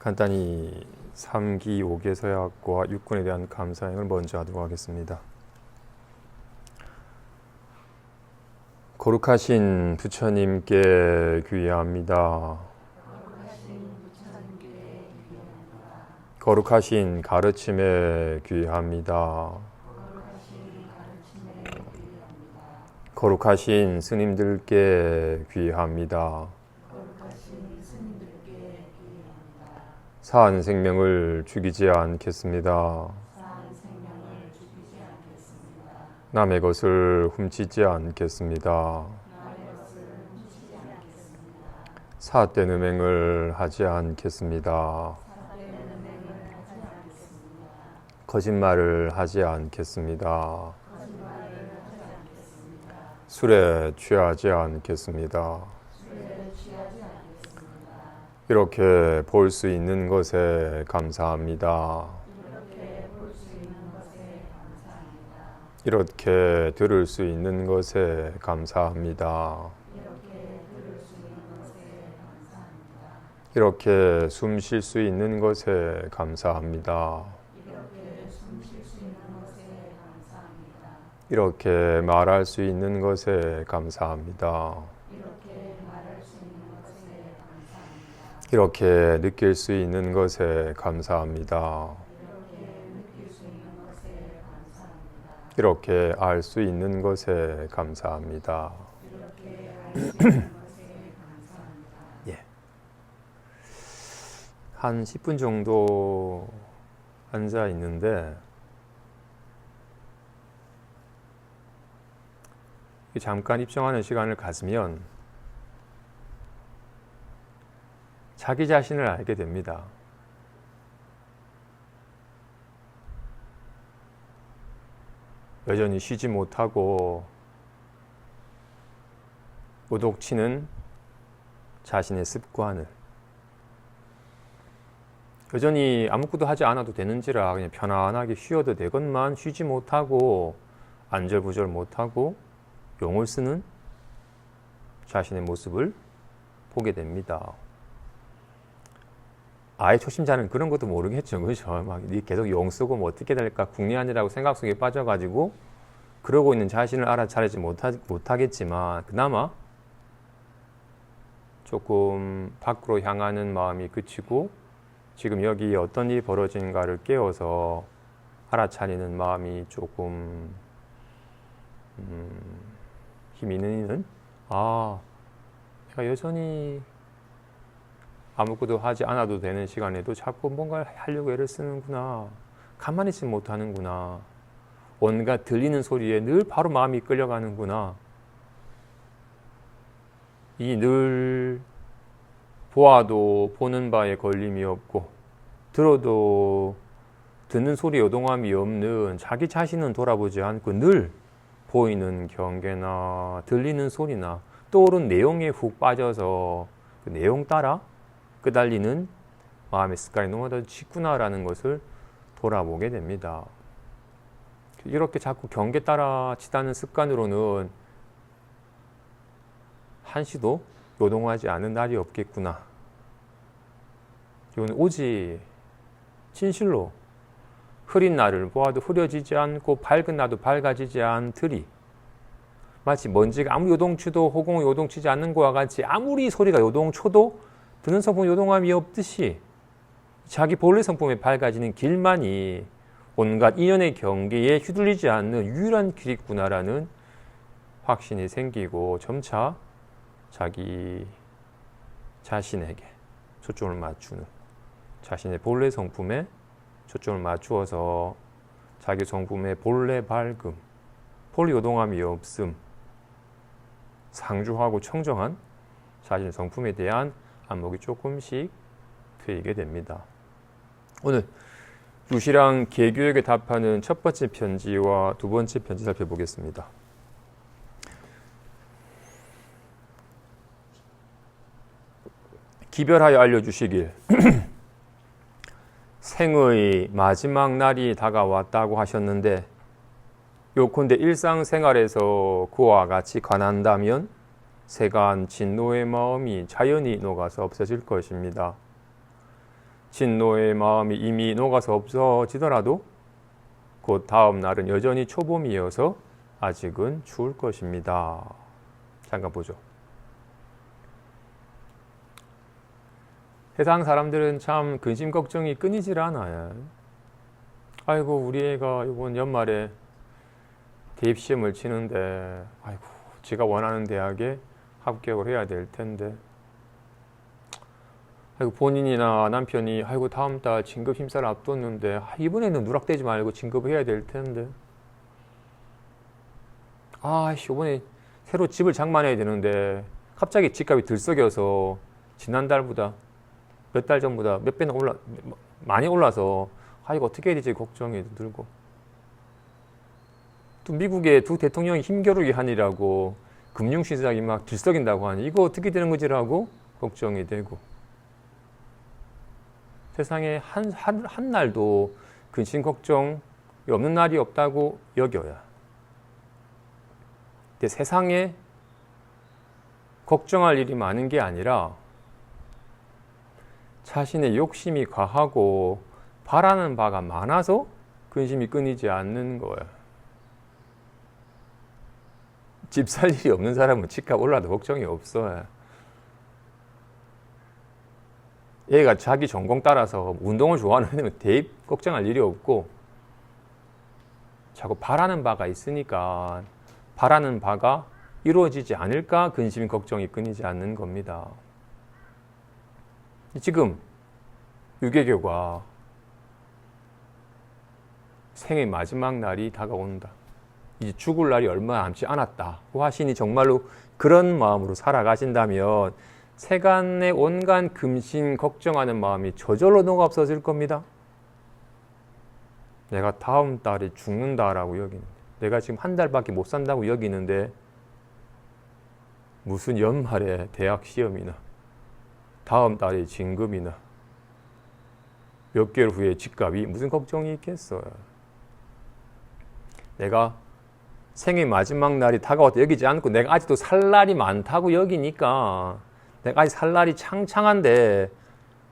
간단히 3기 5개 서약과 육군에 대한 감사행을 먼저 하도록 하겠습니다. 거룩하신 부처님께 귀의합니다. 거룩하신 가르침에 귀의합니다. 거룩하신 스님들께 귀의합니다. 사한 생명을 죽이지 않겠습니다. 남의 것을 훔치지 않겠습니다. 사앗된 음행을 하지 않겠습니다. 거짓말을 하지 않겠습니다. 술에 취하지 않겠습니다. 이렇게 볼 수 있는 것에 감사합니다. 이렇게 들을 수 있는 것에 감사합니다. 이렇게 숨 쉴 수 있는 것에 감사합니다. 이렇게 말할 수 있는 것에 감사합니다. 이렇게 느낄 수 있는 것에 감사합니다. 이렇게 알 수 있는 것에 감사합니다. 예. 한 10분 정도 앉아 있는데 잠깐 입정하는 시간을 가지면 자기 자신을 알게 됩니다. 여전히 쉬지 못하고 오독치는 자신의 습관을, 여전히 아무것도 하지 않아도 되는지라 그냥 편안하게 쉬어도 되건만 쉬지 못하고 안절부절 못하고 용을 쓰는 자신의 모습을 보게 됩니다. 아예 초심자는 그런 것도 모르겠죠. 그렇죠? 막 계속 용 쓰고 뭐 어떻게 될까 궁리하느라고 생각 속에 빠져가지고 그러고 있는 자신을 알아차리지 못하겠지만 그나마 조금 밖으로 향하는 마음이 그치고 지금 여기 어떤 일이 벌어진가를 깨워서 알아차리는 마음이 조금 힘이 있는 이는 내가 여전히 아무것도 하지 않아도 되는 시간에도 자꾸 뭔가를 하려고 애를 쓰는구나. 가만히 있지 못하는구나. 온갖 들리는 소리에 늘 바로 마음이 끌려가는구나. 이 늘 보아도 보는 바에 걸림이 없고 들어도 듣는 소리에 요동함이 없는 자기 자신은 돌아보지 않고 늘 보이는 경계나 들리는 소리나 떠오른 내용에 훅 빠져서 그 내용 따라 끄달리는 마음의 습관이 너무나도 짙구나라는 것을 돌아보게 됩니다. 이렇게 자꾸 경계 따라 치다는 습관으로는 한시도 요동하지 않은 날이 없겠구나. 이건 오직 진실로 흐린 날을 보아도 흐려지지 않고 밝은 날도 밝아지지 않으리. 마치 먼지가 아무리 요동치도 호공을 요동치지 않는 것과 같이 아무리 소리가 요동쳐도 드는 성품 요동함이 없듯이 자기 본래 성품에 밝아지는 길만이 온갖 인연의 경계에 휘둘리지 않는 유일한 길이구나라는 확신이 생기고 점차 자기 자신에게 초점을 맞추는, 자신의 본래 성품에 초점을 맞추어서 자기 성품의 본래 밝음, 본래 요동함이 없음, 상주하고 청정한 자신의 성품에 대한 안목이 조금씩 트이게 됩니다. 오늘 유시랑 개교에게 답하는 첫 번째 편지와 두 번째 편지 살펴보겠습니다. 기별하여 알려주시길 생의 마지막 날이 다가왔다고 하셨는데 요컨대 일상생활에서 그와 같이 관한다면 세간 진노의 마음이 자연히 녹아서 없어질 것입니다. 진노의 마음이 이미 녹아서 없어지더라도 곧 다음 날은 여전히 초봄이어서 아직은 추울 것입니다. 잠깐 보죠. 세상 사람들은 참 근심 걱정이 끊이질 않아요. 아이고 우리 애가 이번 연말에 대입시험을 치는데 아이고 지가 원하는 대학에 합격을 해야 될 텐데 아이고 본인이나 남편이 아이고 다음 달 진급 심사를 앞뒀는데 이번에는 누락되지 말고 진급을 해야 될 텐데 이번에 새로 집을 장만해야 되는데 갑자기 집값이 들썩여서 지난달보다 몇 달 전보다 몇 배나 많이 올라서 이거 어떻게 해야 되지 걱정이 들고 또 미국의 두 대통령이 힘겨루기 하니라고 금융시장이 막 들썩인다고 하니 이거 어떻게 되는 거지라고 걱정이 되고 세상에 한 날도 근심 걱정이 없는 날이 없다고 여겨야. 근데 세상에 걱정할 일이 많은 게 아니라 자신의 욕심이 과하고 바라는 바가 많아서 근심이 끊이지 않는 거야. 집 살 일이 없는 사람은 집값 올라도 걱정이 없어요. 얘가 자기 전공 따라서 운동을 좋아하는 애는 대입 걱정할 일이 없고 자꾸 바라는 바가 있으니까 바라는 바가 이루어지지 않을까 근심 걱정이 끊이지 않는 겁니다. 지금 유괴교가 생의 마지막 날이 다가온다. 이제 죽을 날이 얼마 남지 않았다고 하시니 정말로 그런 마음으로 살아가신다면 세간의 온갖 근심 걱정하는 마음이 저절로 녹아 없어질 겁니다. 내가 다음 달에 죽는다라고 여기는데 내가 지금 한 달밖에 못 산다고 여기는데 무슨 연말에 대학 시험이나 다음 달에 진급이나 몇 개월 후에 집값이 무슨 걱정이 있겠어요. 내가 생의 마지막 날이 다가왔다 여기지 않고 내가 아직도 살 날이 많다고 여기니까 내가 아직 살 날이 창창한데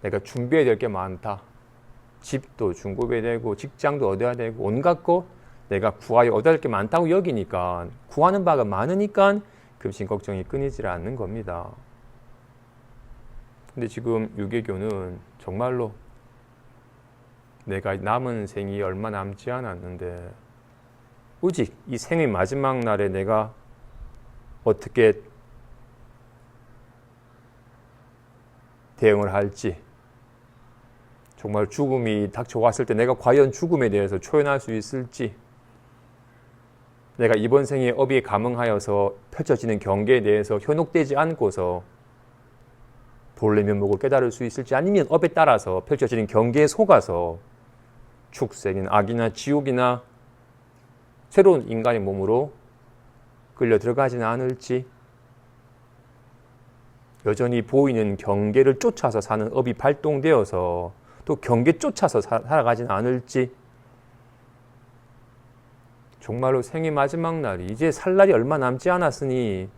내가 준비해야 될 게 많다. 집도 중급해야 되고 직장도 얻어야 되고 온갖 것 내가 구하여 얻어야 될 게 많다고 여기니까 구하는 바가 많으니까 근심 걱정이 끊이질 않는 겁니다. 근데 지금 유괴교는 정말로 내가 남은 생이 얼마 남지 않았는데 오직 이 생의 마지막 날에 내가 어떻게 대응을 할지 정말 죽음이 닥쳐왔을 때 내가 과연 죽음에 대해서 초연할 수 있을지 내가 이번 생에 업에 감응하여서 펼쳐지는 경계에 대해서 현혹되지 않고서 본래 면목을 깨달을 수 있을지 아니면 업에 따라서 펼쳐지는 경계에 속아서 축생인 악이나 지옥이나 새로운 인간의 몸으로 끌려 들어가지는 않을지 여전히 보이는 경계를 쫓아서 사는 업이 발동되어서 또 경계 쫓아서 살아가지는 않을지 정말로 생의 마지막 날이 이제 살 날이 얼마 남지 않았으니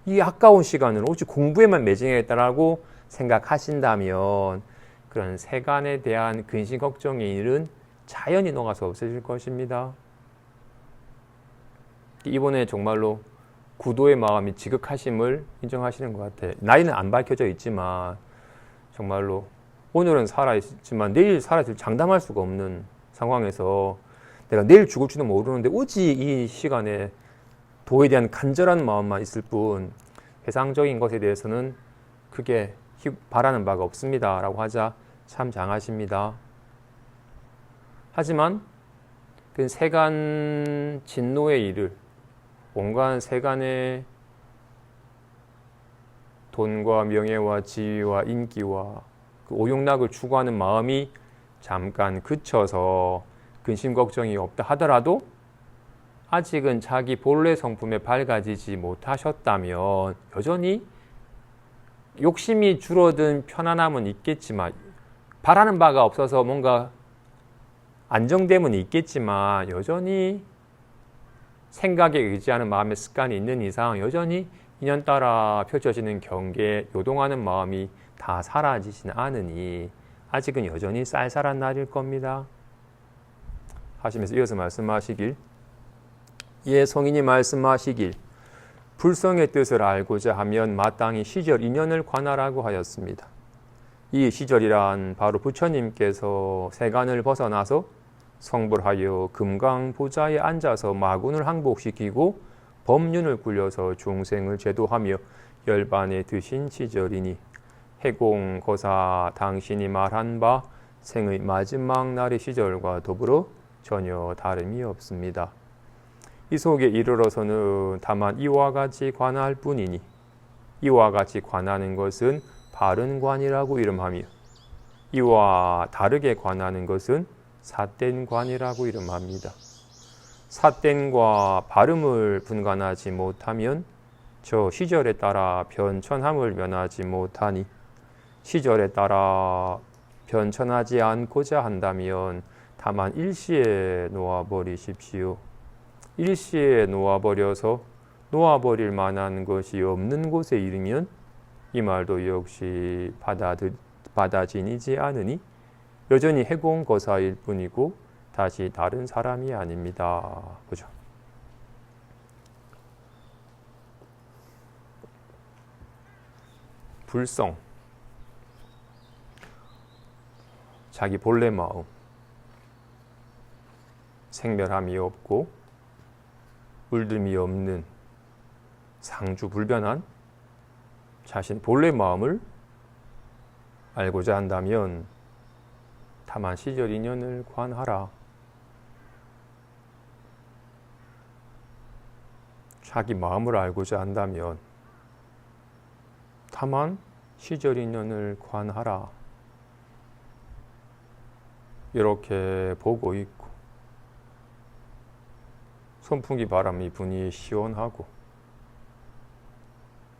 이 아까운 시간을 오직 공부에만 매진하겠다라고 생각하신다면 그런 세간에 대한 근심 걱정의 일은 자연히 녹아서 없어질 것입니다. 이번에 정말로 구도의 마음이 지극하심을 인정하시는 것 같아요. 나이는 안 밝혀져 있지만 정말로 오늘은 살아있지만 내일 살아있을 장담할 수가 없는 상황에서 내가 내일 죽을지도 모르는데 오직 이 시간에 도에 대한 간절한 마음만 있을 뿐 세상적인 것에 대해서는 크게 바라는 바가 없습니다 라고 하자 참 장하십니다. 하지만 그 세간 진노의 일을 온갖 세간의 돈과 명예와 지위와 인기와 그 오용락을 추구하는 마음이 잠깐 그쳐서 근심 걱정이 없다 하더라도 아직은 자기 본래 성품에 밝아지지 못하셨다면 여전히 욕심이 줄어든 편안함은 있겠지만 바라는 바가 없어서 뭔가 안정됨은 있겠지만 여전히 생각에 의지하는 마음의 습관이 있는 이상 여전히 인연따라 펼쳐지는 경계에 요동하는 마음이 다 사라지진 않으니 아직은 여전히 쌀쌀한 날일 겁니다. 하시면서 이어서 말씀하시길 예 성인이 말씀하시길 불성의 뜻을 알고자 하면 마땅히 시절 인연을 관하라고 하였습니다. 이 시절이란 바로 부처님께서 세간을 벗어나서 성불하여 금강보좌에 앉아서 마군을 항복시키고 법륜을 굴려서 중생을 제도하며 열반에 드신 시절이니 해공거사 당신이 말한 바 생의 마지막 날의 시절과 더불어 전혀 다름이 없습니다. 이 속에 이르러서는 다만 이와 같이 관할 뿐이니 이와 같이 관하는 것은 바른 관이라고 이름하며 이와 다르게 관하는 것은 삿된 관이라고 이름합니다. 삿된과 바름을 분간하지 못하면 저 시절에 따라 변천함을 면하지 못하니 시절에 따라 변천하지 않고자 한다면 다만 일시에 놓아버리십시오. 일시에 놓아버려서 놓아버릴 만한 것이 없는 곳에 이르면 이 말도 역시 받아지니지 않으니 여전히 해공거사일 뿐이고 다시 다른 사람이 아닙니다. 그죠? 불성 자기 본래 마음 생멸함이 없고 물듦이 없는 상주불변한 자신 본래 마음을 알고자 한다면 다만 시절 인연을 관하라. 자기 마음을 알고자 한다면 다만 시절 인연을 관하라. 이렇게 보고 있고 선풍기 바람이 부니 시원하고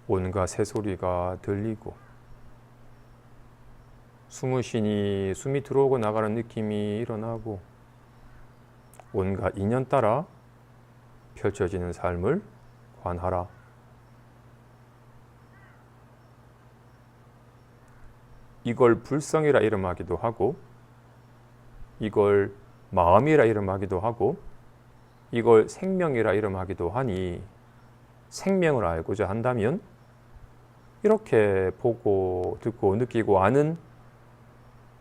온갖 새소리가 들리고 숨을 쉬니 숨이 들어오고 나가는 느낌이 일어나고 온갖 인연 따라 펼쳐지는 삶을 관하라. 이걸 불성이라 이름하기도 하고 이걸 마음이라 이름하기도 하고 이걸 생명이라 이름하기도 하니 생명을 알고자 한다면 이렇게 보고 듣고 느끼고 아는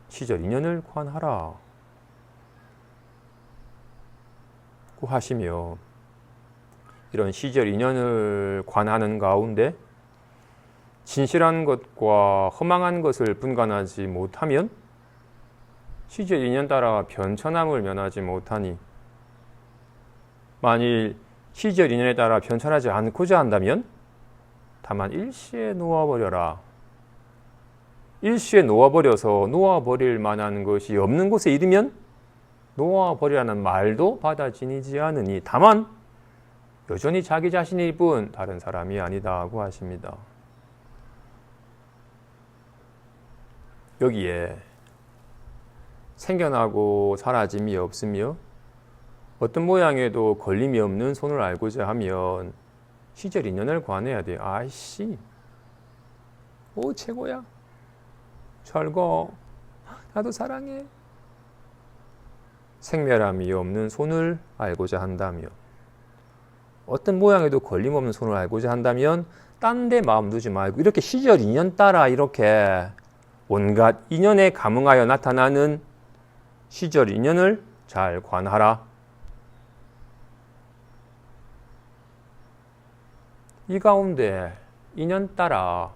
시절 인연을 관하라 고 하시며 이런 시절 인연을 관하는 가운데 진실한 것과 허망한 것을 분간하지 못하면 시절 인연 따라 변천함을 면하지 못하니 만일 시절 인연에 따라 변천하지 않고자 한다면 다만 일시에 놓아버려라. 일시에 놓아버려서 놓아버릴 만한 것이 없는 곳에 이르면 놓아버리라는 말도 받아지니지 않으니 다만 여전히 자기 자신일 뿐 다른 사람이 아니다고 하십니다. 여기에 생겨나고 사라짐이 없으며 어떤 모양에도 걸림이 없는 손을 알고자 하면 시절 인연을 관해야 돼요. 아이씨, 오 최고야, 철거, 나도 사랑해. 생멸함이 없는 손을 알고자 한다면 어떤 모양에도 걸림 없는 손을 알고자 한다면 딴 데 마음 두지 말고 이렇게 시절 인연 따라 이렇게 온갖 인연에 감응하여 나타나는 시절 인연을 잘 관하라. 이 가운데 인연 따라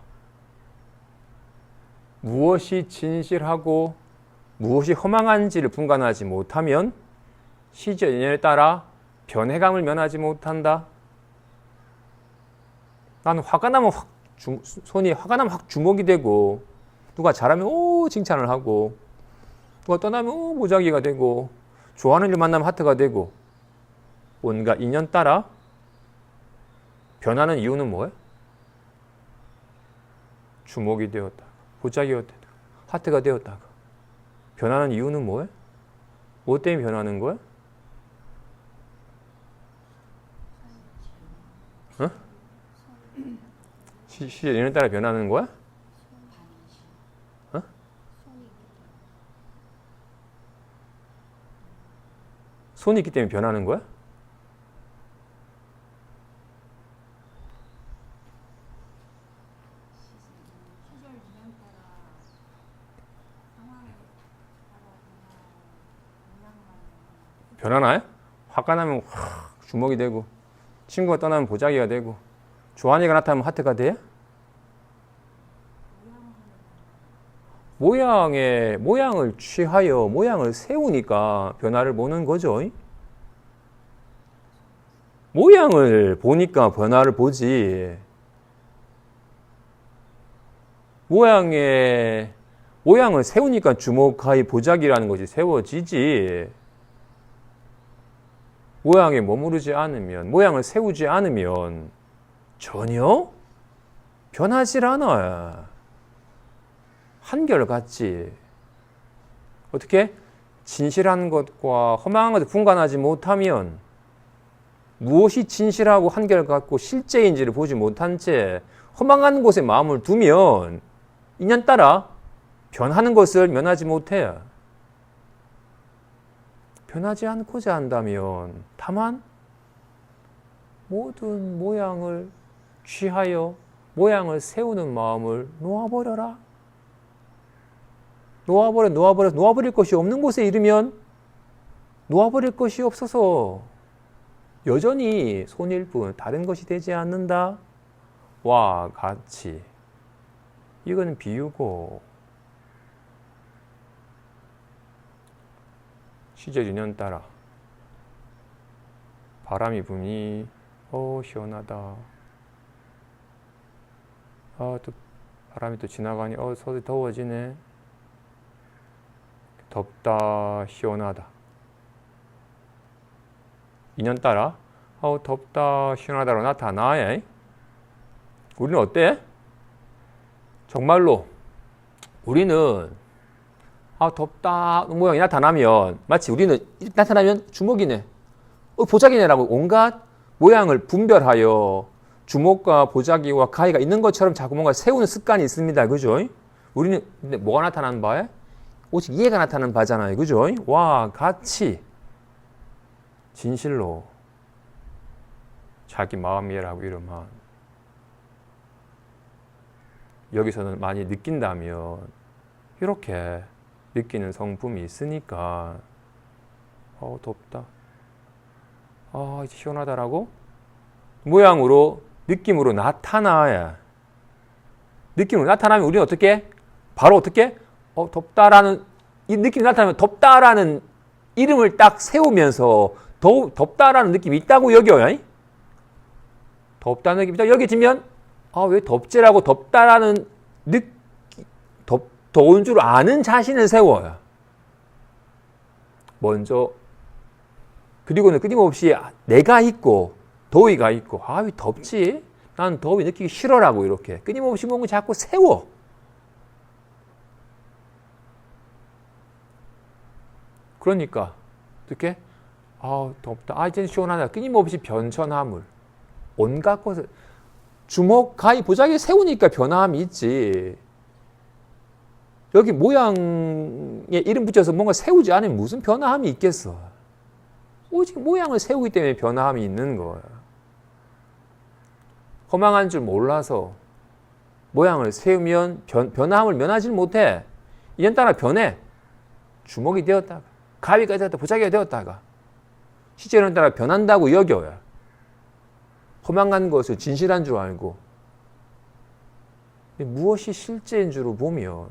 무엇이 진실하고 무엇이 허망한지를 분간하지 못하면 시절 인연에 따라 변해감을 면하지 못한다. 나는 화가 나면 손이 화가 나면 확 주먹이 되고 누가 잘하면 오 칭찬을 하고 누가 떠나면 오 무작위가 되고 좋아하는 일 만나면 하트가 되고 온갖 인연 따라 변하는 이유는 뭐예요? 주목이 되었다, 보자기가 되었다, 하트가 되었다가 변하는 이유는 뭐예요? 뭐 때문에 변하는 거예요? 어? 시절 인연에 따라 변하는 거야? 어? 손이 있기 때문에 변하는 거야? 시절 유형 따라 상황에 따라 그냥 변하나요? 화가 나면 확 주먹이 되고, 친구가 떠나면 보자기가 되고, 조한이가 나타나면 하트가 돼? 모양을 취하여 모양을 세우니까 변화를 보는 거죠. 모양을 보니까 변화를 보지. 모양을 세우니까 주목하여 보자기라는 것이 세워지지. 모양에 머무르지 않으면, 모양을 세우지 않으면 전혀 변하질 않아요. 한결같지. 어떻게? 진실한 것과 허망한 것을 분간하지 못하면 무엇이 진실하고 한결같고 실제인지를 보지 못한 채 허망한 곳에 마음을 두면 인연따라 변하는 것을 면하지 못해요. 변하지 않고자 한다면 다만 모든 모양을 취하여 모양을 세우는 마음을 놓아버려라. 놓아버릴 것이 없는 곳에 이르면 놓아버릴 것이 없어서 여전히 손일 뿐 다른 것이 되지 않는다. 와 같이. 이건 비유고 시절 인연 따라 바람이 부니 시원하다. 또 바람이 또 지나가니 서서 더워지네. 덥다 시원하다. 인연 따라 덥다 시원하다로 나타나야. 우리는 어때? 정말로 우리는 덥다 모양이 나타나면 마치 우리는 나타나면 주먹이네, 보자기네라고 온갖 모양을 분별하여 주먹과 보자기와 가위가 있는 것처럼 자꾸 뭔가 세우는 습관이 있습니다. 그죠? 우리는 근데 뭐가 나타나는 바에? 오직 이해가 나타나는 바잖아요. 그죠? 와 같이 진실로 자기 마음이라고 이름한 여기서는 많이 느낀다면 이렇게 느끼는 성품이 있으니까 덥다, 이제 시원하다라고 모양으로 느낌으로 나타나야. 느낌으로 나타나면 우리는 어떻게? 바로 어떻게? 덥다라는 이 느낌이 나타나면 덥다라는 이름을 딱 세우면서 덥다라는 느낌이 있다고 여겨요. 덥다는 느낌이 있다고 여겨지면 왜 덥지라고 덥다라는 더운 줄 아는 자신을 세워요. 먼저. 그리고는 끊임없이 내가 있고 더위가 있고 왜 덥지? 난 더위 느끼기 싫어라고 이렇게 끊임없이 뭔가 자꾸 세워. 그러니까 어떻게? 덥다. 이제는 시원하다. 끊임없이 변천함을 온갖 것을 주먹, 가위, 보자기에 세우니까 변함이 있지. 여기 모양에 이름 붙여서 뭔가 세우지 않으면 무슨 변화함이 있겠어. 오직 모양을 세우기 때문에 변화함이 있는 거야. 허망한 줄 몰라서 모양을 세우면 변화함을 면하지 못해. 이년 따라 변해. 주먹이 되었다가 가위가 되었다, 보자기가 되었다가 시제는 따라 변한다고 여겨요. 허망한 것을 진실한 줄 알고 무엇이 실제인 줄을 보면,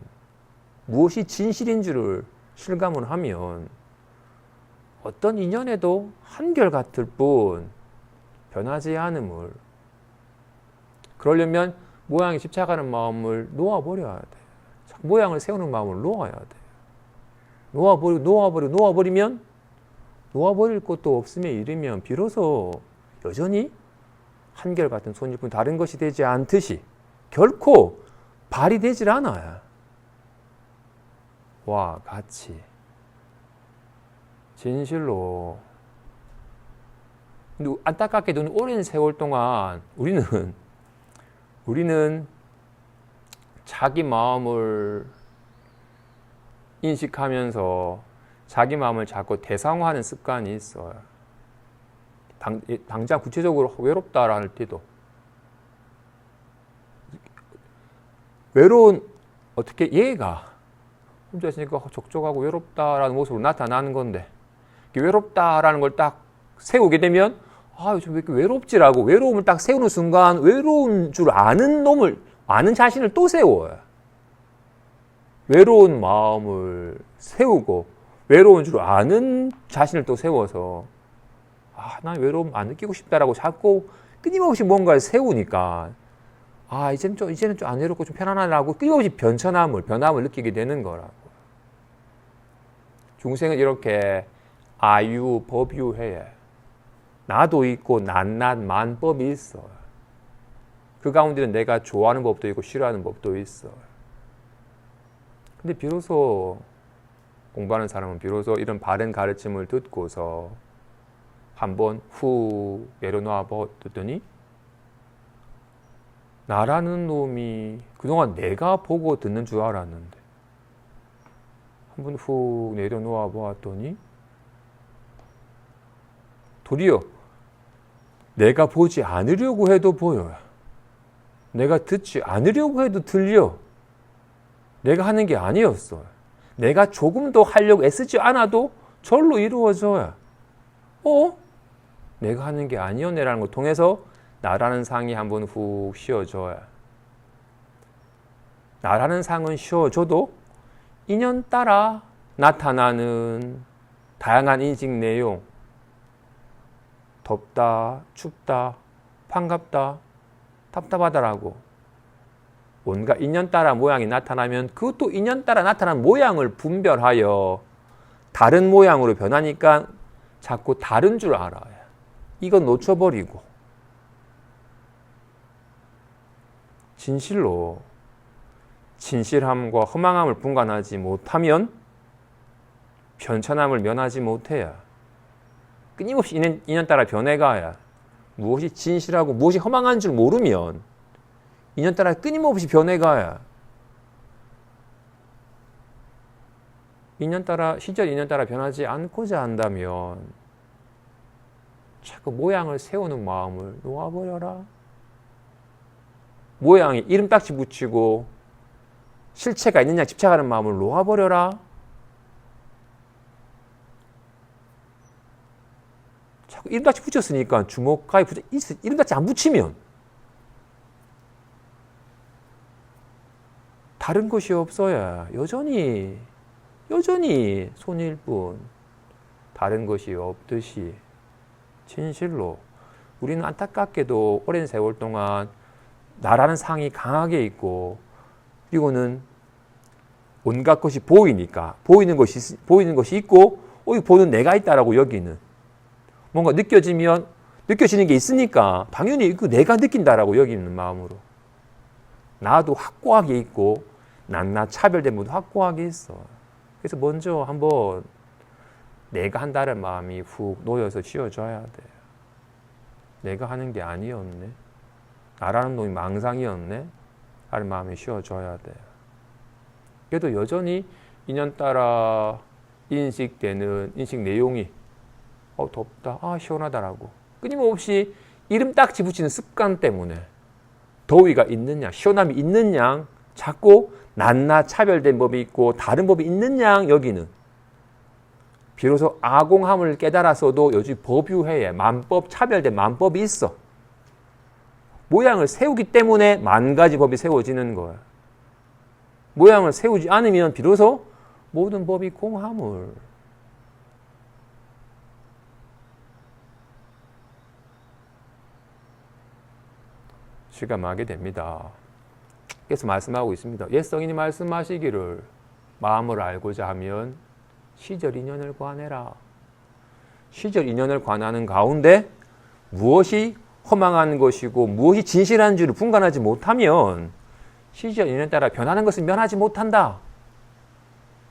무엇이 진실인 줄을 실감을 하면 어떤 인연에도 한결같을 뿐 변하지 않음을. 그러려면 모양에 집착하는 마음을 놓아버려야 돼. 모양을 세우는 마음을 놓아야 돼. 놓아버리면 놓아버릴 것도 없음에 이르면 비로소 여전히 한결같은 손일 뿐 다른 것이 되지 않듯이 결코 발휘되질 않아요. 와 같이 진실로. 안타깝게 눈 오랜 세월 동안 우리는 자기 마음을 인식하면서 자기 마음을 자꾸 대상화하는 습관이 있어요. 당장 구체적으로 외롭다라 할 때도 외로운 어떻게 얘가 혼자 있으니까 적적하고 외롭다라는 모습으로 나타나는 건데 외롭다라는 걸 딱 세우게 되면 아, 요즘 왜 이렇게 외롭지라고 외로움을 딱 세우는 순간 외로운 줄 아는 놈을 아는 자신을 또 세워요. 외로운 마음을 세우고 외로운 줄 아는 자신을 또 세워서 아, 난 외로움 안 느끼고 싶다라고 자꾸 끊임없이 뭔가를 세우니까 아, 이제는 좀 안 외롭고 좀 편안하라고 끊임없이 변함을 느끼게 되는 거라고. 중생은 이렇게 아유, 법유해. 나도 있고 낱낱 만법이 있어. 그 가운데는 내가 좋아하는 법도 있고 싫어하는 법도 있어. 근데 비로소 공부하는 사람은 비로소 이런 바른 가르침을 듣고서 한번 후 내려놓아 보더니 나라는 놈이 그동안 내가 보고 듣는 줄 알았는데 한번 후 내려놓아 보았더니 도리어 내가 보지 않으려고 해도 보여요. 내가 듣지 않으려고 해도 들려. 내가 하는 게 아니었어요. 내가 조금도 하려고 애쓰지 않아도 절로 이루어져요. 내가 하는 게 아니었네라는 걸 통해서 나라는 상이 한번 훅 쉬어져요. 나라는 상은 쉬어져도 인연 따라 나타나는 다양한 인식 내용, 덥다, 춥다, 반갑다, 답답하다라고 온갖 인연 따라 모양이 나타나면 그것도 인연 따라 나타난 모양을 분별하여 다른 모양으로 변하니까 자꾸 다른 줄 알아요. 이건 놓쳐버리고 진실로 진실함과 허망함을 분간하지 못하면 편천함을 면하지 못해요. 끊임없이 인연 따라 변해가야 무엇이 진실하고 무엇이 허망한 줄 모르면 인연 따라 끊임없이 변해가야 시절 인연 따라 변하지 않고자 한다면 자꾸 모양을 세우는 마음을 놓아버려라. 모양에 이름딱지 붙이고 실체가 있느냐 집착하는 마음을 놓아버려라. 자꾸 이름딱지 붙였으니까 주먹가에 이름딱지 안 붙이면 다른 것이 없어야 여전히 손일 뿐 다른 것이 없듯이 진실로 우리는 안타깝게도 오랜 세월 동안 나라는 상이 강하게 있고 그리고는 온갖 것이 보이니까 보이는 것이 있고 보는 내가 있다라고 여기는 뭔가 느껴지는 게 있으니까 당연히 그 내가 느낀다라고 여기는 마음으로 나도 확고하게 있고 낱낱 차별된 모두 확고하게 있어. 그래서 먼저 한번 내가 한다는 마음이 훅 놓여서 쉬어줘야 돼. 내가 하는 게 아니었네. 나라는 놈이 망상이었네. 하는 마음이 쉬어줘야 돼. 그래도 여전히 인연 따라 인식되는 인식 내용이 덥다, 시원하다라고 끊임없이 이름 딱지 붙이는 습관 때문에 더위가 있는 양, 시원함이 있는 양 자꾸 낱낱 차별된 법이 있고 다른 법이 있는 양 여기는 비로소 아공함을 깨달아서도 요즘 법유회에 만법, 차별된 만법이 있어. 모양을 세우기 때문에 만 가지 법이 세워지는 거야. 모양을 세우지 않으면 비로소 모든 법이 공하물. 실감하게 됩니다. 그래서 말씀하고 있습니다. 옛 성인이 말씀하시기를 마음을 알고자 하면 시절 인연을 관해라. 시절 인연을 관하는 가운데 무엇이 허망한 것이고 무엇이 진실한 줄을 분간하지 못하면 시절 인연에 따라 변하는 것을 면하지 못한다.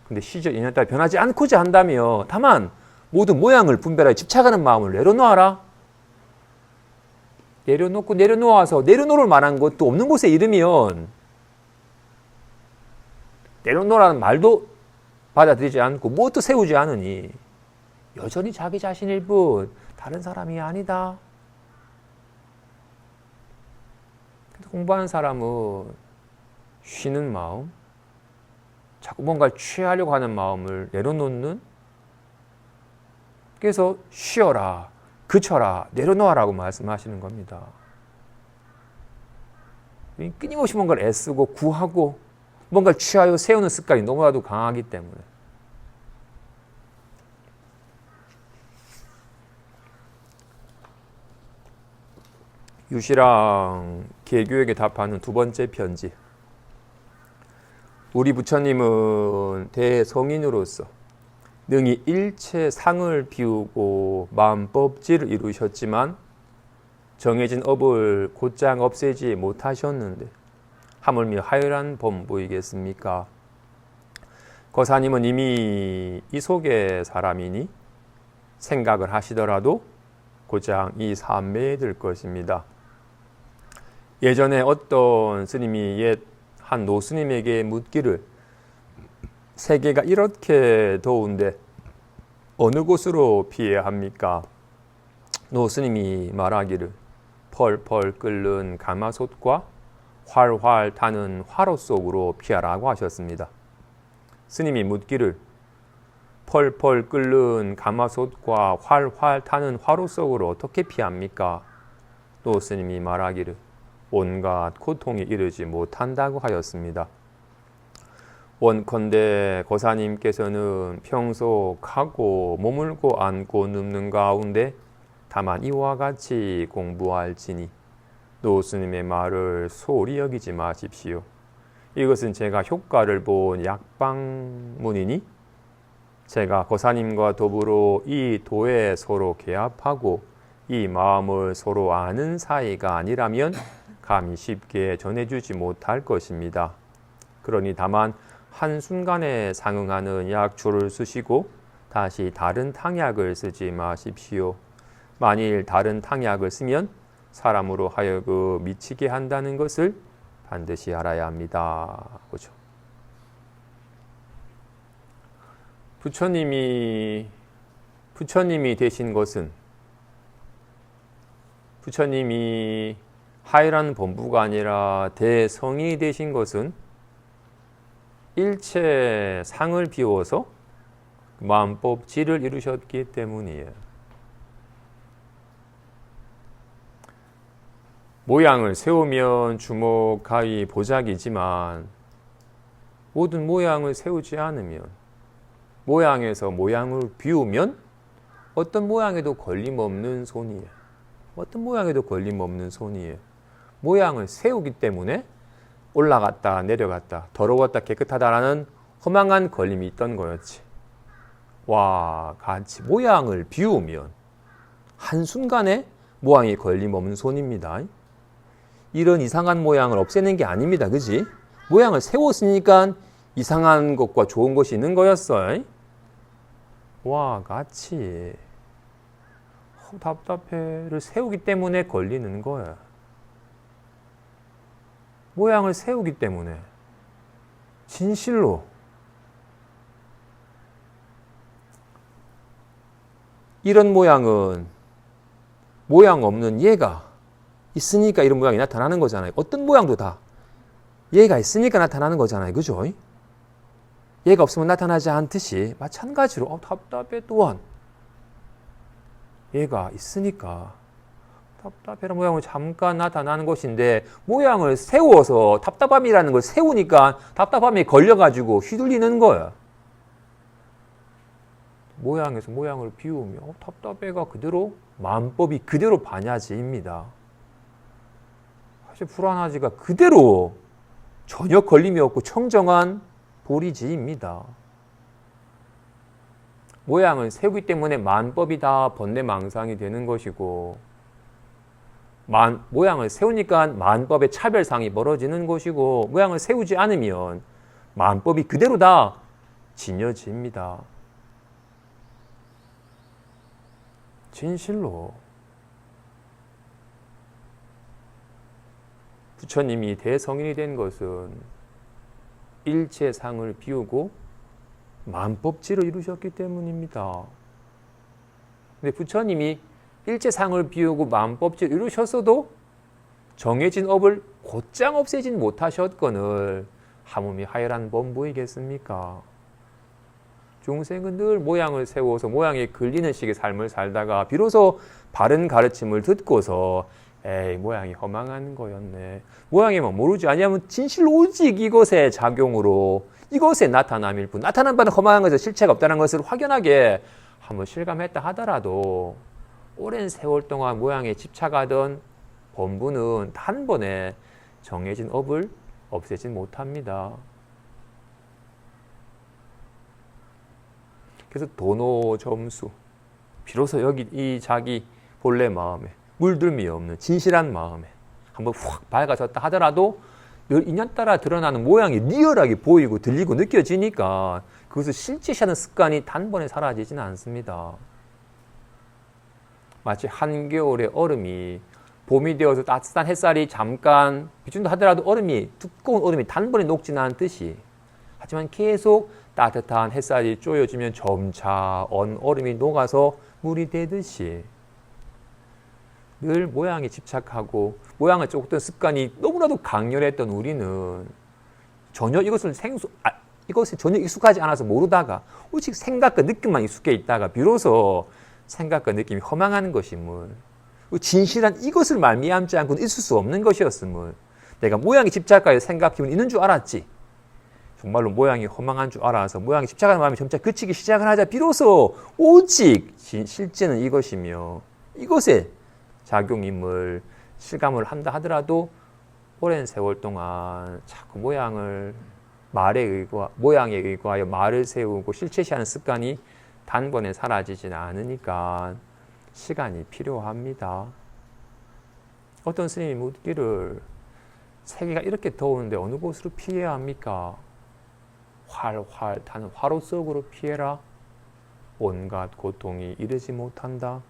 근데 시절 인연에 따라 변하지 않고자 한다면 다만 모든 모양을 분별하여 집착하는 마음을 내려놓아라. 내려놓아서 내려놓을 만한 것도 없는 곳에 이르면 내려놓으라는 말도 받아들이지 않고 무엇도 세우지 않으니 여전히 자기 자신일 뿐 다른 사람이 아니다. 공부하는 사람은 쉬는 마음, 자꾸 뭔가를 취하려고 하는 마음을 내려놓는, 그래서 쉬어라, 그쳐라, 내려놓아라고 말씀하시는 겁니다. 끊임없이 뭔가를 애쓰고 구하고 뭔가를 취하여 세우는 습관이 너무나도 강하기 때문에. 유시랑 개교에게 답하는 두 번째 편지. 우리 부처님은 대성인으로서 능히 일체 상을 비우고 마음법지를 이루셨지만 정해진 업을 곧장 없애지 못하셨는데 하물며 하열한 범부이겠습니까? 거사님은 이미 이 속의 사람이니 생각을 하시더라도 곧장 이 삼매에 들 것입니다. 예전에 어떤 스님이 옛 한 노스님에게 묻기를 세계가 이렇게 더운데 어느 곳으로 피해야 합니까? 노스님이 말하기를 펄펄 끓는 가마솥과 활활 타는 화로 속으로 피하라고 하셨습니다. 스님이 묻기를 펄펄 끓는 가마솥과 활활 타는 화로 속으로 어떻게 피합니까? 노스님이 말하기를 온갖 고통이 이르지 못한다고 하였습니다. 원컨대 거사님께서는 평소 가고 머물고 앉고 눕는 가운데 다만 이와 같이 공부할지니 노스님의 말을 소홀히 여기지 마십시오. 이것은 제가 효과를 본 약방문이니 제가 거사님과 더불어 이 도에 서로 개합하고 이 마음을 서로 아는 사이가 아니라면 감히 쉽게 전해주지 못할 것입니다. 그러니 다만 한순간에 상응하는 약초를 쓰시고 다시 다른 탕약을 쓰지 마십시오. 만일 다른 탕약을 쓰면 사람으로 하여금 미치게 한다는 것을 반드시 알아야 합니다. 그렇죠? 부처님이 되신 것은 부처님이 하이라는 범부가 아니라 대성이 되신 것은 일체 상을 비워서 마음법 지를 이루셨기 때문이에요. 모양을 세우면 주먹, 가위, 보자기지만 모든 모양을 세우지 않으면 모양에서 모양을 비우면 어떤 모양에도 걸림없는 손이에요. 어떤 모양에도 걸림없는 손이에요. 모양을 세우기 때문에 올라갔다 내려갔다 더러웠다 깨끗하다라는 허망한 걸림이 있던 거였지. 와, 같이 모양을 비우면 한순간에 모양이 걸림없는 손입니다. 이런 이상한 모양을 없애는 게 아닙니다. 그지? 모양을 세웠으니까 이상한 것과 좋은 것이 있는 거였어요. 와, 같이 답답해를 세우기 때문에 걸리는 거야. 모양을 세우기 때문에 진실로 이런 모양은 모양 없는 얘가 있으니까 이런 모양이 나타나는 거잖아요. 어떤 모양도 다 얘가 있으니까 나타나는 거잖아요. 그죠? 얘가 없으면 나타나지 않듯이 마찬가지로 답답해 또한 얘가 있으니까 답답해라는 모양은 잠깐 나타나는 것인데 모양을 세워서 답답함이라는 걸 세우니까 답답함이 걸려가지고 휘둘리는 거야. 모양에서 모양을 비우며 답답해가 그대로 마음법이 그대로 반야지입니다. 사실 불안하지가 그대로 전혀 걸림이 없고 청정한 보리지입니다. 모양을 세우기 때문에 만법이 다 번뇌망상이 되는 것이고 모양을 세우니까 만법의 차별상이 벌어지는 것이고 모양을 세우지 않으면 만법이 그대로 다 진여집니다. 진실로 부처님이 대성인이 된 것은 일체상을 비우고 만법지를 이루셨기 때문입니다. 근데 부처님이 일체상을 비우고 만법지를 이루셨어도 정해진 업을 곧장 없애진 못하셨거늘 하물며 하열한 범부이겠습니까? 중생은 늘 모양을 세워서 모양에 걸리는 식의 삶을 살다가 비로소 바른 가르침을 듣고서 에이 모양이 허망한 거였네. 모양에만 모르지 아니하면 진실 오직 이것의 작용으로 이것의 나타남일 뿐 나타난 바는 허망한 것에 실체가 없다는 것을 확연하게 한번 실감했다 하더라도 오랜 세월 동안 모양에 집착하던 범부는 단번에 정해진 업을 없애진 못합니다. 그래서 도노 점수 비로소 여기 이 자기 본래 마음에 물들미 없는 진실한 마음에 한번 확 밝아졌다 하더라도 늘 인연따라 드러나는 모양이 리얼하게 보이고 들리고 느껴지니까 그것을 실제시하는 습관이 단번에 사라지지는 않습니다. 마치 한겨울의 얼음이 봄이 되어서 따뜻한 햇살이 잠깐 비춘다 하더라도 두꺼운 얼음이 단번에 녹지는 않듯이 하지만 계속 따뜻한 햇살이 쪼여지면 점차 언 얼음이 녹아서 물이 되듯이 늘 모양에 집착하고 모양을 쫓던 습관이 너무나도 강렬했던 우리는 전혀 이것에 전혀 익숙하지 않아서 모르다가 오직 생각과 느낌만 익숙해 있다가 비로소 생각과 느낌이 허망한 것임을 진실한 이것을 말미암지 않고는 있을 수 없는 것이었음을 내가 모양에 집착하여 생각하면 있는 줄 알았지 정말로 모양이 허망한 줄 알아서 모양에 집착하는 마음이 점차 그치기 시작을 하자 비로소 오직 실제는 이것이며 이것의 작용임을 실감을 한다 하더라도 오랜 세월 동안 자꾸 모양에 의거하여 말을 세우고 실체시하는 습관이 단번에 사라지지는 않으니까 시간이 필요합니다. 어떤 스님이 묻기를 세계가 이렇게 더운데 어느 곳으로 피해야 합니까? 활활 타는 화로 속으로 피해라. 온갖 고통이 이르지 못한다.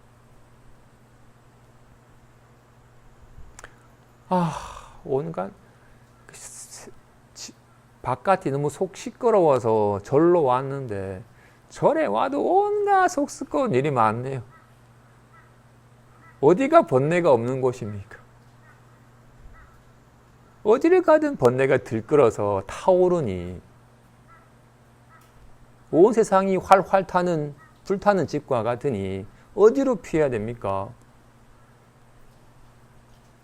온갖 바깥이 너무 속 시끄러워서 절로 왔는데 절에 와도 온갖 속 시끄러운 일이 많네요. 어디가 번뇌가 없는 곳입니까? 어디를 가든 번뇌가 들끓어서 타오르니 온 세상이 활활 타는 불타는 집과 같으니 어디로 피해야 됩니까?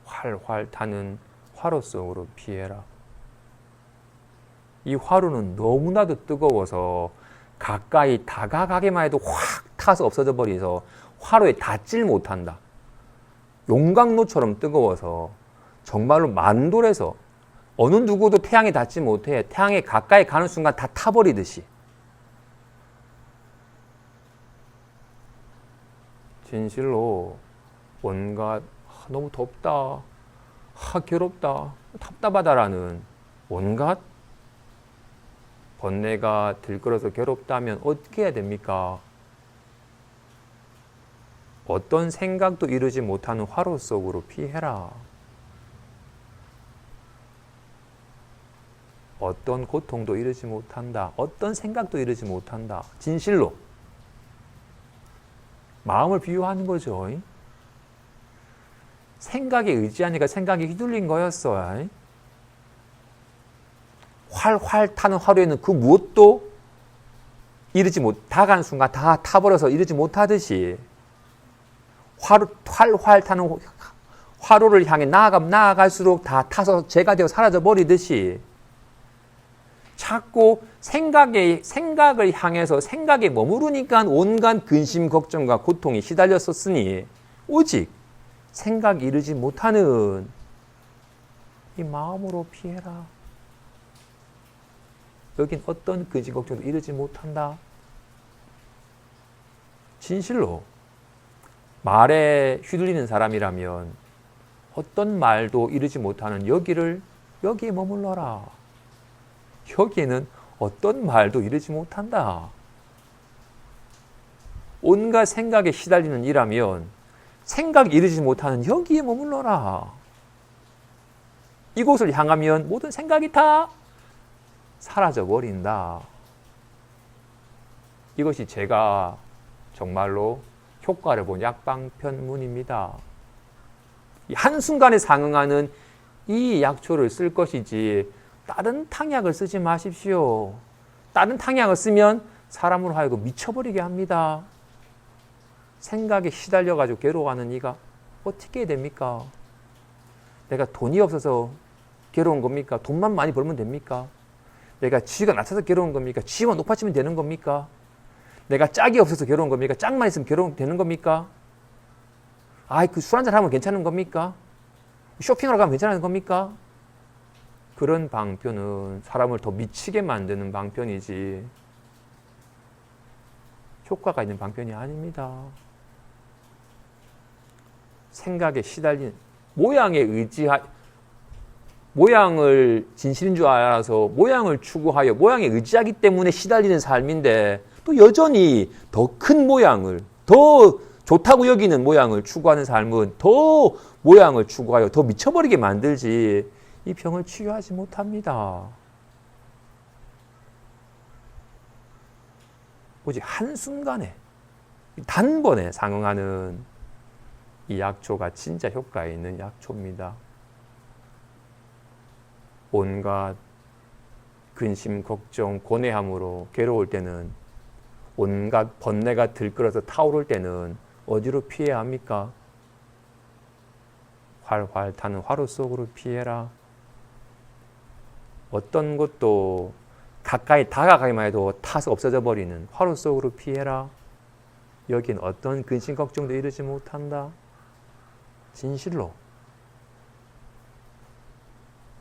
활활 타는 화로 속으로 피해라. 이 화로는 너무나도 뜨거워서 가까이 다가가기만 해도 확 타서 없어져 버려서 화로에 닿질 못한다. 용광로처럼 뜨거워서 정말로 만돌에서 어느 누구도 태양에 닿지 못해 태양에 가까이 가는 순간 다 타버리듯이 진실로 온갖 너무 덥다, 괴롭다, 답답하다라는 온갖 번뇌가 들끓어서 괴롭다면 어떻게 해야 됩니까? 어떤 생각도 이루지 못하는 화로 속으로 피해라. 어떤 고통도 이루지 못한다. 어떤 생각도 이루지 못한다. 진실로 마음을 비유하는 거죠. 생각에 의지하니까 생각이 휘둘린 거였어요. 활활 타는 화로에는 그 무엇도 다가는 순간 다 타버려서 이르지 못하듯이 활활 타는 화로를 향해 나아갈수록 다 타서 재가 되어 사라져 버리듯이 자꾸 생각을 향해서 생각에 머무르니까 온갖 근심, 걱정과 고통이 시달렸었으니 오직 생각이 이르지 못하는 이 마음으로 피해라. 여긴 어떤 근심, 걱정도 이르지 못한다. 진실로 말에 휘둘리는 사람이라면 어떤 말도 이르지 못하는 여기에 머물러라. 여기에는 어떤 말도 이르지 못한다. 온갖 생각에 시달리는 이라면 생각이 이르지 못하는 여기에 머물러라. 이곳을 향하면 모든 생각이 다 사라져 버린다. 이것이 제가 정말로 효과를 본 약방편문입니다. 한순간에 상응하는 이 약초를 쓸 것이지 다른 탕약을 쓰지 마십시오. 다른 탕약을 쓰면 사람으로 하여금 미쳐버리게 합니다. 생각에 시달려가지고 괴로워하는 이가 어떻게 해야 됩니까? 내가 돈이 없어서 괴로운 겁니까? 돈만 많이 벌면 됩니까? 내가 지위가 낮아서 괴로운 겁니까? 지위가 높아지면 되는 겁니까? 내가 짝이 없어서 괴로운 겁니까? 짝만 있으면 되는 겁니까? 그 술 한잔 하면 괜찮은 겁니까? 쇼핑하러 가면 괜찮은 겁니까? 그런 방편은 사람을 더 미치게 만드는 방편이지 효과가 있는 방편이 아닙니다. 생각에 시달린 모양을 진실인 줄 알아서 모양을 추구하여 모양에 의지하기 때문에 시달리는 삶인데 또 여전히 더 큰 모양을 더 좋다고 여기는 모양을 추구하는 삶은 더 모양을 추구하여 더 미쳐버리게 만들지 이 병을 치유하지 못합니다. 오직 한순간에 단번에 상응하는 이 약초가 진짜 효과 있는 약초입니다. 온갖 근심, 걱정, 고뇌함으로 괴로울 때는 온갖 번뇌가 들끓어서 타오를 때는 어디로 피해야 합니까? 활활 타는 화로 속으로 피해라. 어떤 것도 가까이 다가가기만 해도 타서 없어져 버리는 화로 속으로 피해라. 여긴 어떤 근심 걱정도 이르지 못한다. 진실로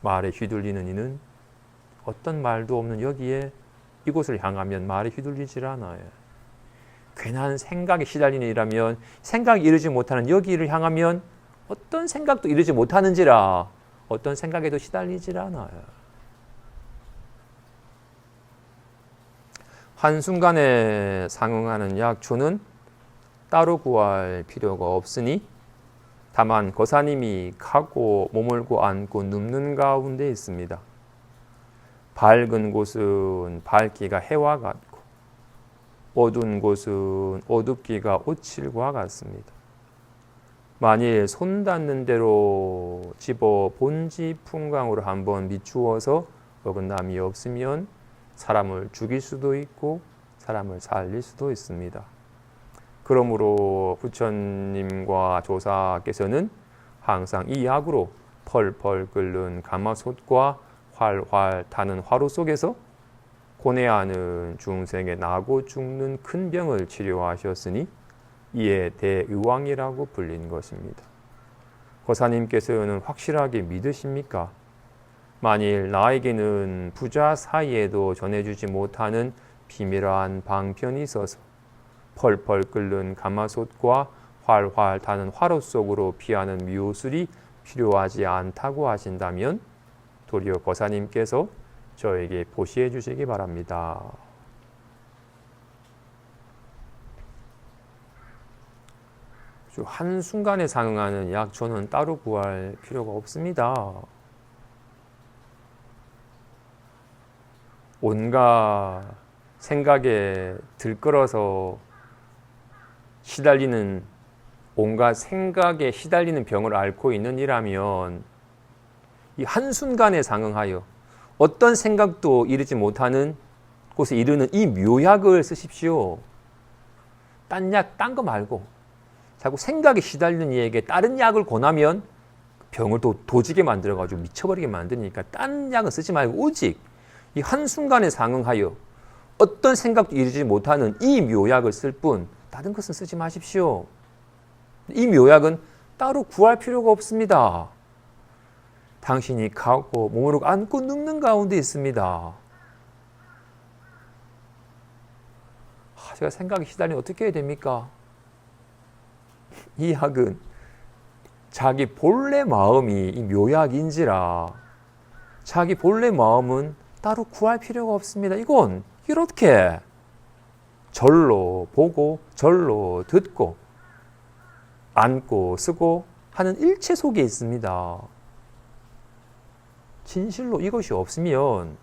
말에 휘둘리는 이는 어떤 말도 없는 여기에 이곳을 향하면 말에 휘둘리질 않아요. 괜한 생각에 시달리는 이라면 생각이 이르지 못하는 여기를 향하면 어떤 생각도 이르지 못하는지라 어떤 생각에도 시달리질 않아요. 한순간에 상응하는 약초는 따로 구할 필요가 없으니 다만 거사님이 가고 머물고 앉고 눕는 가운데 있습니다. 밝은 곳은 밝기가 해와 같고 어두운 곳은 어둡기가 오칠과 같습니다. 만일 손 닿는 대로 집어 본지 풍광으로 한번 비추어서 어긋남이 없으면 사람을 죽일 수도 있고 사람을 살릴 수도 있습니다. 그러므로 부처님과 조사께서는 항상 이 약으로 펄펄 끓는 가마솥과 활활 타는 화로 속에서 고뇌하는 중생의 나고 죽는 큰 병을 치료하셨으니 이에 대의왕이라고 불린 것입니다. 거사님께서는 확실하게 믿으십니까? 만일 나에게는 부자 사이에도 전해주지 못하는 비밀한 방편이 있어서 펄펄 끓는 가마솥과 활활 타는 화로 속으로 피하는 묘술이 필요하지 않다고 하신다면 도리어 거사님께서 저에게 보시해 주시기 바랍니다. 한순간에 상응하는 약초는 따로 구할 필요가 없습니다. 온갖 생각에 들끓어서 시달리는 온갖 생각에 시달리는 병을 앓고 있는 이라면 이 한순간에 상응하여 어떤 생각도 이르지 못하는 곳에 이르는 이 묘약을 쓰십시오. 딴 약, 딴 거 말고 자꾸 생각에 시달리는 이에게 다른 약을 권하면 병을 또 도지게 만들어가지고 미쳐버리게 만드니까 딴 약은 쓰지 말고 오직 이 한순간에 상응하여 어떤 생각도 이르지 못하는 이 묘약을 쓸 뿐 다른 것은 쓰지 마십시오. 이 묘약은 따로 구할 필요가 없습니다. 당신이 가고 몸으로 안고 눕는 가운데 있습니다. 제가 생각이 시달리면 어떻게 해야 됩니까? 이 약은 자기 본래 마음이 이 묘약인지라 자기 본래 마음은 따로 구할 필요가 없습니다. 이건 이렇게 절로 보고 절로 듣고 앉고 쓰고 하는 일체 속에 있습니다. 진실로 이것이 없으면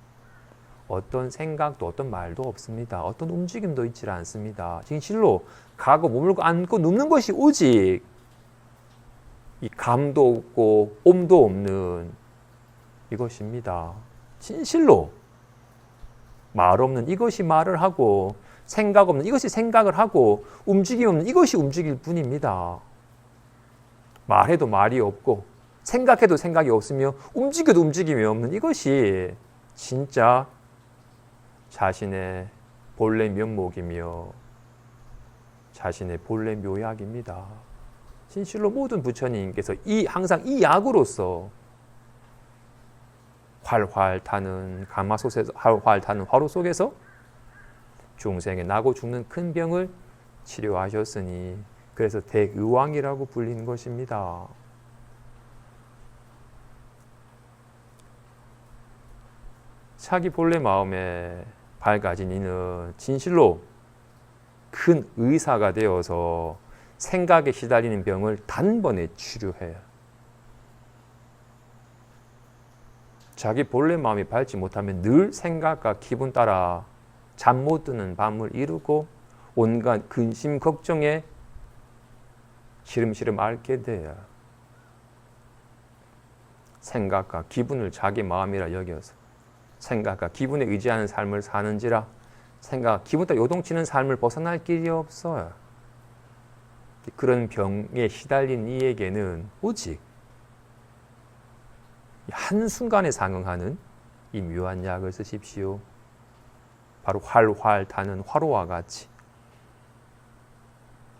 어떤 생각도 어떤 말도 없습니다. 어떤 움직임도 있지 않습니다. 진실로 가고 머물고 앉고 눕는 것이 오직 이 감도 없고 옴도 없는 이것입니다. 진실로 말 없는 이것이 말을 하고 생각 없는 이것이 생각을 하고 움직임 없는 이것이 움직일 뿐입니다. 말해도 말이 없고 생각해도 생각이 없으며 움직여도 움직임이 없는 이것이 진짜 자신의 본래 면목이며 자신의 본래 묘약입니다. 진실로 모든 부처님께서 항상 이 약으로서 활활 타는 가마솥에서 활활 타는 화로 속에서 중생의 나고 죽는 큰 병을 치료하셨으니 그래서 대의왕이라고 불리는 것입니다. 자기 본래 마음에 밝아진 이는 진실로 큰 의사가 되어서 생각에 시달리는 병을 단번에 치료해요. 자기 본래 마음이 밝지 못하면 늘 생각과 기분 따라 잠 못 드는 밤을 이루고 온갖 근심 걱정에 시름시름 앓게 돼요. 생각과 기분을 자기 마음이라 여겨서 생각과 기분에 의지하는 삶을 사는지라 생각, 기분 따라 요동치는 삶을 벗어날 길이 없어요. 그런 병에 시달린 이에게는 오직 한순간에 상응하는 이 묘한 약을 쓰십시오. 바로 활활 타는 화로와 같이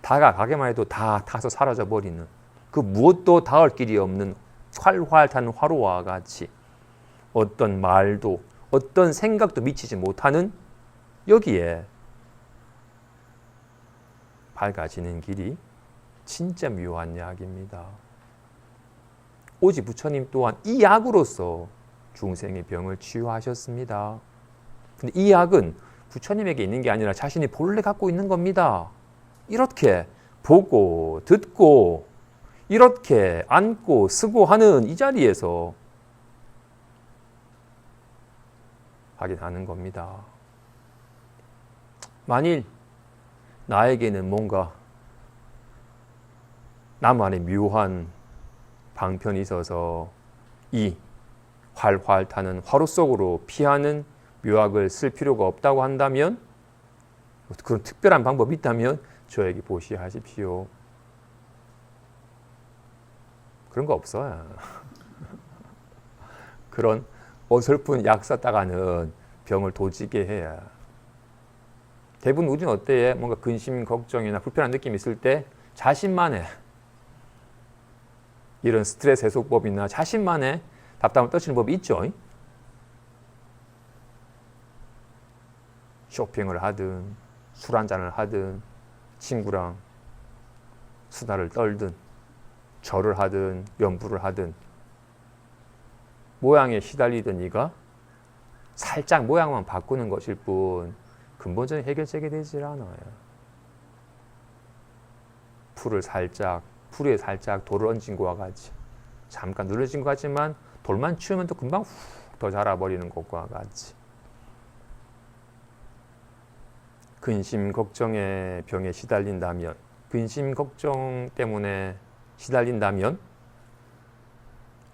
다가가기만 해도 다 타서 사라져버리는 그 무엇도 닿을 길이 없는 활활 타는 화로와 같이 어떤 말도 어떤 생각도 미치지 못하는 여기에 밝아지는 길이 진짜 묘한 약입니다. 오직 부처님 또한 이 약으로서 중생의 병을 치유하셨습니다. 근데 이 약은 부처님에게 있는 게 아니라 자신이 본래 갖고 있는 겁니다. 이렇게 보고 듣고 이렇게 앉고 쓰고 하는 이 자리에서 확인하는 겁니다. 만일 나에게는 뭔가 나만의 묘한 방편이 있어서 이 활활 타는 화로 속으로 피하는 묘약을 쓸 필요가 없다고 한다면 그런 특별한 방법이 있다면 저에게 보시하십시오. 그런 거 없어요. 그런 어설픈 약 썼다가는 병을 도지게 해야. 대부분 우리는 어때요? 뭔가 근심, 걱정이나 불편한 느낌이 있을 때 자신만의 이런 스트레스 해소법이나 자신만의 답답함을 떨치는 법이 있죠. 쇼핑을 하든 술 한잔을 하든 친구랑 수다를 떨든 절을 하든 연부를 하든 모양에 시달리던 이가 살짝 모양만 바꾸는 것일 뿐 근본적인 해결책이 되질 않아요. 풀에 살짝 돌을 얹은 것과 같이 잠깐 눌러진 것 같지만 돌만 치우면 또 금방 훅 더 자라버리는 것과 같이 근심 걱정의 병에 시달린다면 근심 걱정 때문에 시달린다면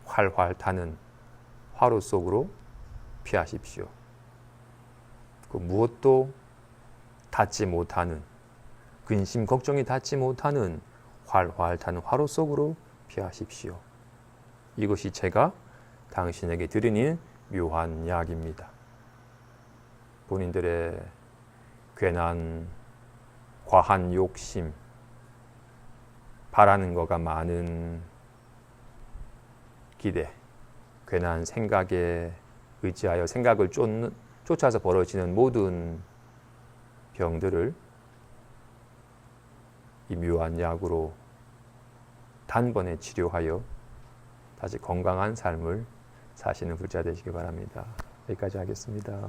활활 타는 화로 속으로 피하십시오. 그 무엇도 닿지 못하는 근심 걱정이 닿지 못하는 활활 타는 화로 속으로 피하십시오. 이것이 제가 당신에게 드리는 묘한 약입니다. 본인들의 괜한 과한 욕심, 바라는 거가 많은 기대, 괜한 생각에 의지하여 생각을 쫓아서 벌어지는 모든 병들을 이 묘한 약으로 단번에 치료하여 다시 건강한 삶을 사시는 불자 되시기 바랍니다. 여기까지 하겠습니다.